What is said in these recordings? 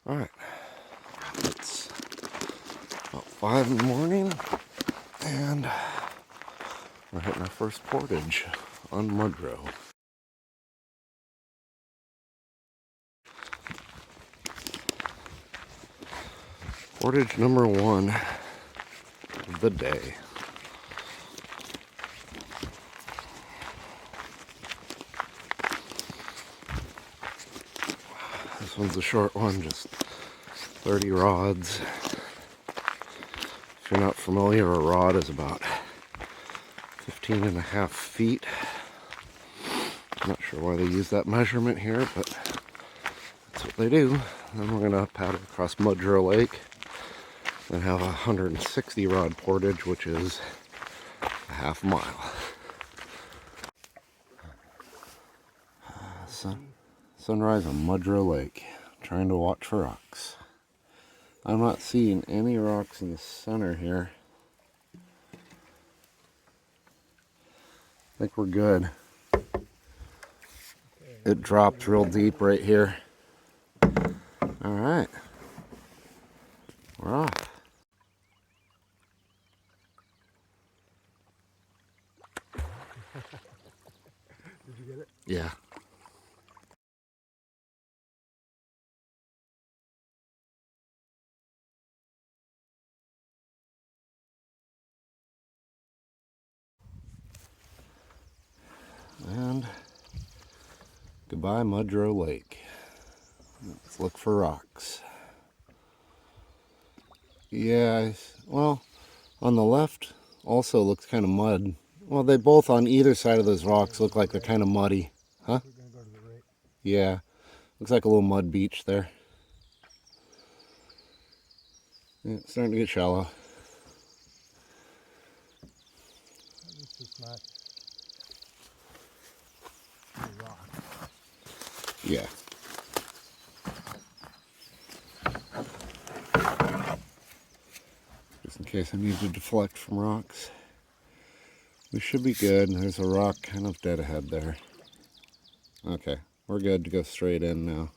Alright, it's about 5 in the morning, and we're hitting our first portage on Mudrow. Portage number 1 of the day. This one's a short one, just 30 rods. If you're not familiar, a rod is about 15.5 feet. I'm not sure why they use that measurement here, but that's what they do. Then we're going to paddle across Mudrow Lake and have a 160 rod portage, which is a half mile. Sunrise on Mudrow Lake. Trying to watch for rocks. I'm not seeing any rocks in the center here. I think we're good. It dropped real deep right here. Alright. We're off. Did you get it? Yeah. And goodbye Mudrow Lake. Let's look for rocks. Yeah, well, on the left also looks kind of mud. Well, they both on either side of those rocks look like they're kind of muddy. Huh? We're gonna go to the right. Yeah. Looks like a little mud beach there. Yeah, it's starting to get shallow. This is not a rock. Yeah. Just in case I need to deflect from rocks. We should be good. There's a rock kind of dead ahead there. Okay, we're good to go straight in now.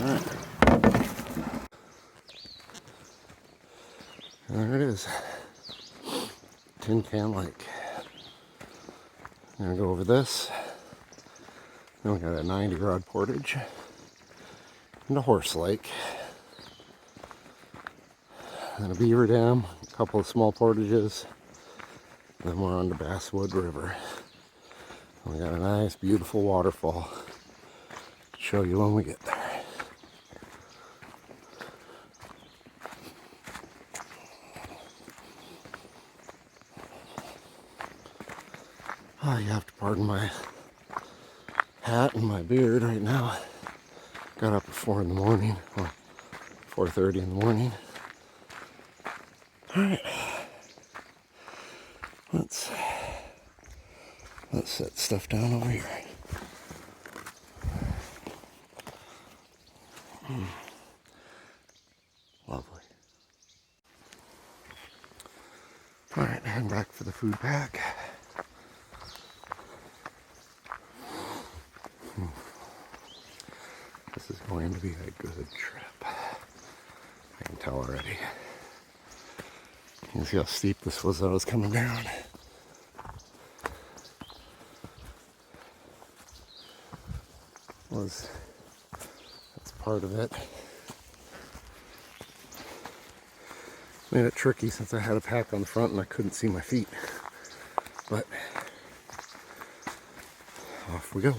Alright. There it is. Tin Can Lake. I'm gonna go over this. Then we got a 90 rod portage and a horse lake. And a beaver dam, a couple of small portages. Then we're on the Basswood River. We got a nice, beautiful waterfall. I'll show you when we get there. Oh, you have to pardon my hat and my beard right now. Got up at 4 in the morning, well, 4:30 in the morning. All right, let's set stuff down over here. Lovely. All right, heading back for the food pack. This is going to be a good trip. I can tell already. You can see how steep this was as I was coming down. That's part of it. Made it tricky since I had a pack on the front and I couldn't see my feet. But off we go.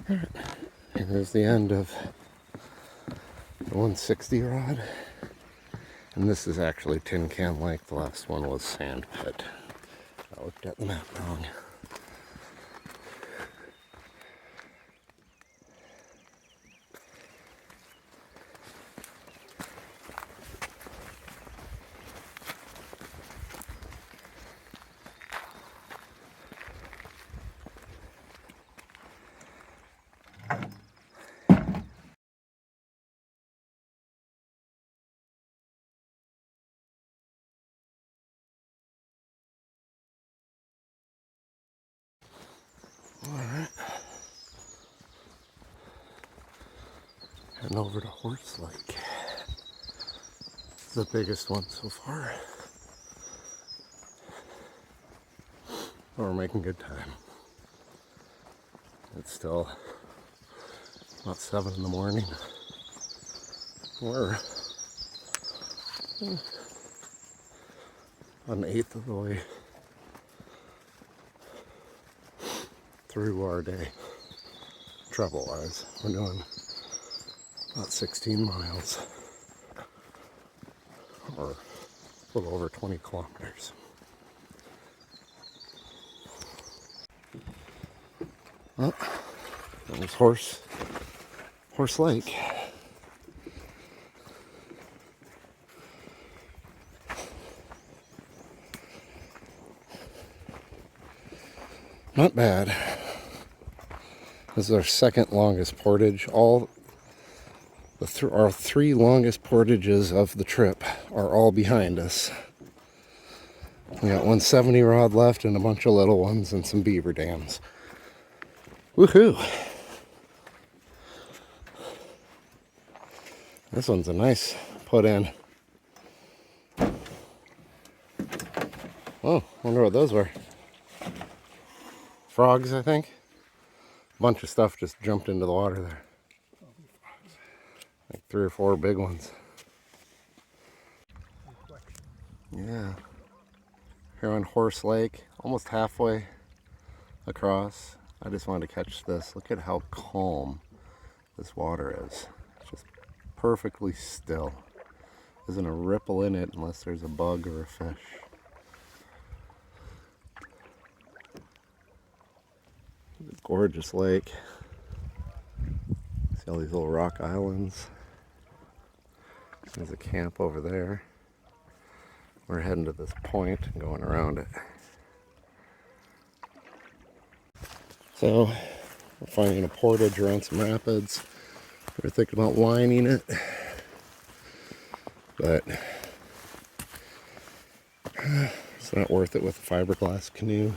Alright, and there's the end of the 160 rod. And this is actually Tin Can Lake. The last one was Sand Pit. I looked at the map wrong. Alright. Heading over to Horse Lake. It's the biggest one so far. But we're making good time. It's still about 7 in the morning. We're an eighth of the way through our day, travel wise. We're doing about 16 miles, or a little over 20 kilometers. Well, there's Horse Lake. Not bad. This is our second longest portage. Our 3 longest portages of the trip are all behind us. We got 170 rod left and a bunch of little ones and some beaver dams. Woohoo! This one's a nice put in. Oh, wonder what those were. Frogs, I think. A bunch of stuff just jumped into the water there. Like 3 or 4 big ones. Yeah. Here on Horse Lake, almost halfway across. I just wanted to catch this. Look at how calm this water is. It's just perfectly still. Isn't a ripple in it unless there's a bug or a fish. Gorgeous lake. See all these little rock islands. There's a camp over there. We're heading to this point and going around it. So we're finding a portage around some rapids. We're thinking about lining it, but it's not worth it with a fiberglass canoe.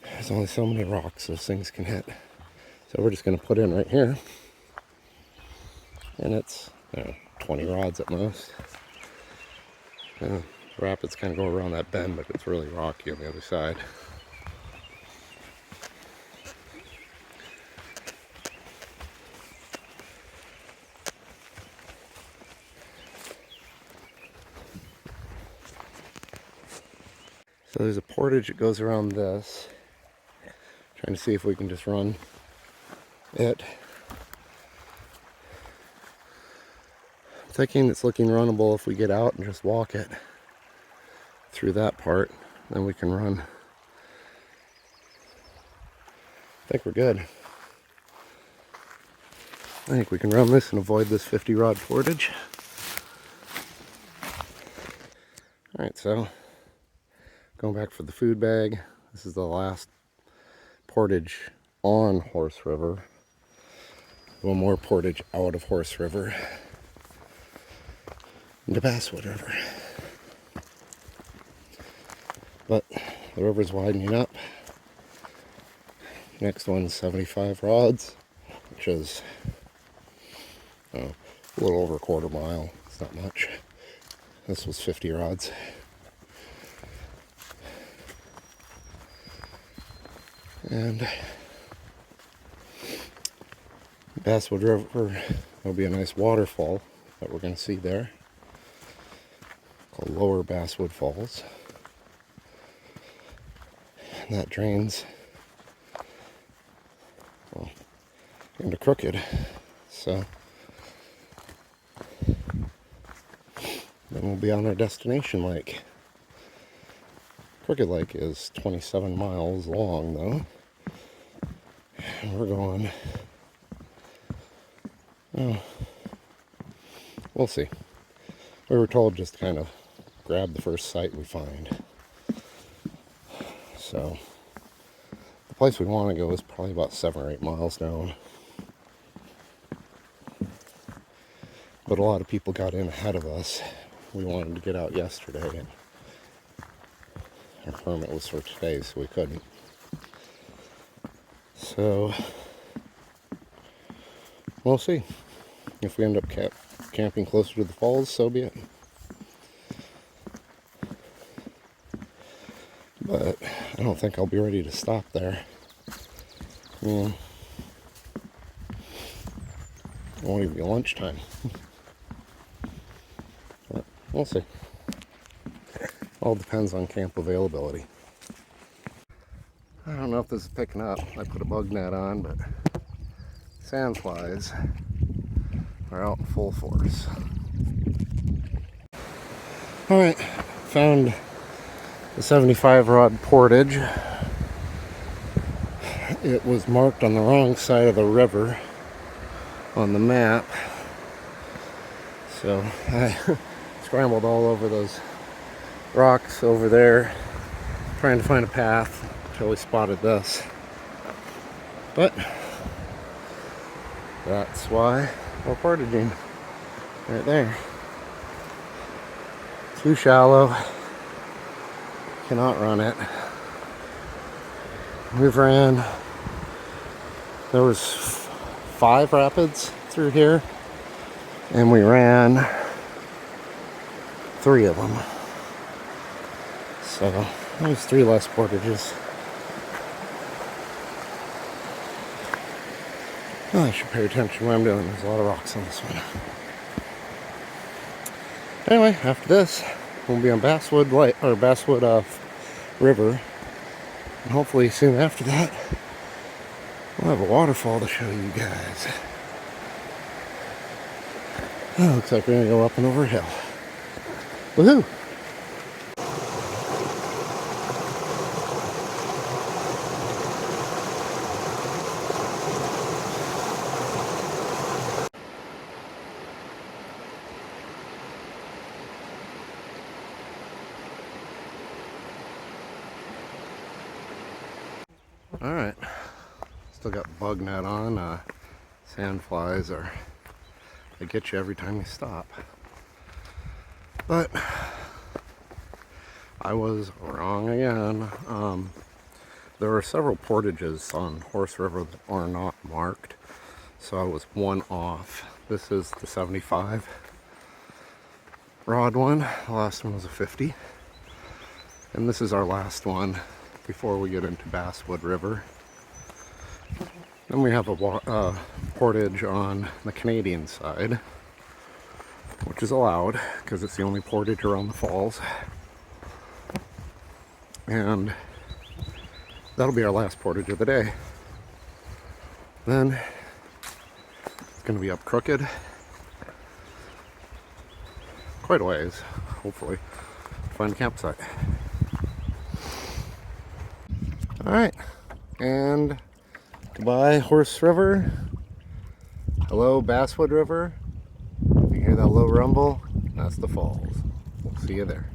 There's only so many rocks those things can hit. So we're just going to put in right here. And it's 20 rods at most. The rapids kind of go around that bend, but it's really rocky on the other side. So there's a portage that goes around this. Trying to see if we can just run it. I'm thinking it's looking runnable if we get out and just walk it through that part. Then we can run. I think we're good. I think we can run this and avoid this 50 rod portage. Alright, so going back for the food bag. This is the last portage on Horse River. One more portage out of Horse River into Basswood River. But the river's widening up. Next one's 75 rods, which is a little over a quarter mile. It's not much. This was 50 rods. And Basswood River, there'll be a nice waterfall that we're going to see there, called Lower Basswood Falls. And that drains into Crooked. So then we'll be on our destination lake. Crooked Lake is 27 miles long, though. And we're going, we'll see. We were told just to kind of grab the first site we find. So the place we want to go is probably about 7 or 8 miles down. But a lot of people got in ahead of us. We wanted to get out yesterday, and our permit was for today, so we couldn't. So we'll see. If we end up camping closer to the falls, so be it. But I don't think I'll be ready to stop there. I it won't even be lunchtime. But we'll see. All depends on camp availability. I don't know if this is picking up. I put a bug net on, but sandflies are out in full force. Alright, found the 75 rod portage. It was marked on the wrong side of the river on the map, so I scrambled all over those rocks over there trying to find a path until we spotted this. But that's why we're portaging right there. Too shallow, cannot run it. We've ran, there was 5 rapids through here, and we ran 3 of them. So there's 3 less portages. Oh, I should pay attention to what I'm doing. There's a lot of rocks on this one. Anyway, after this, we'll be on Basswood River, and hopefully soon after that, we'll have a waterfall to show you guys. Oh, looks like we're gonna go up and over a hill. Woohoo! Alright, still got bug net on. Sandflies they get you every time you stop. But I was wrong again. There are several portages on Horse River that are not marked, so I was 1 off. This is the 75 rod one. The last one was a 50. And this is our last one before we get into Basswood River. Then we have a portage on the Canadian side, which is allowed because it's the only portage around the falls. And that'll be our last portage of the day. Then it's going to be up Crooked. Quite a ways, hopefully. Find a campsite. Alright, and goodbye Horse River. Hello Basswood River. If you hear that low rumble, that's the falls. We'll see you there.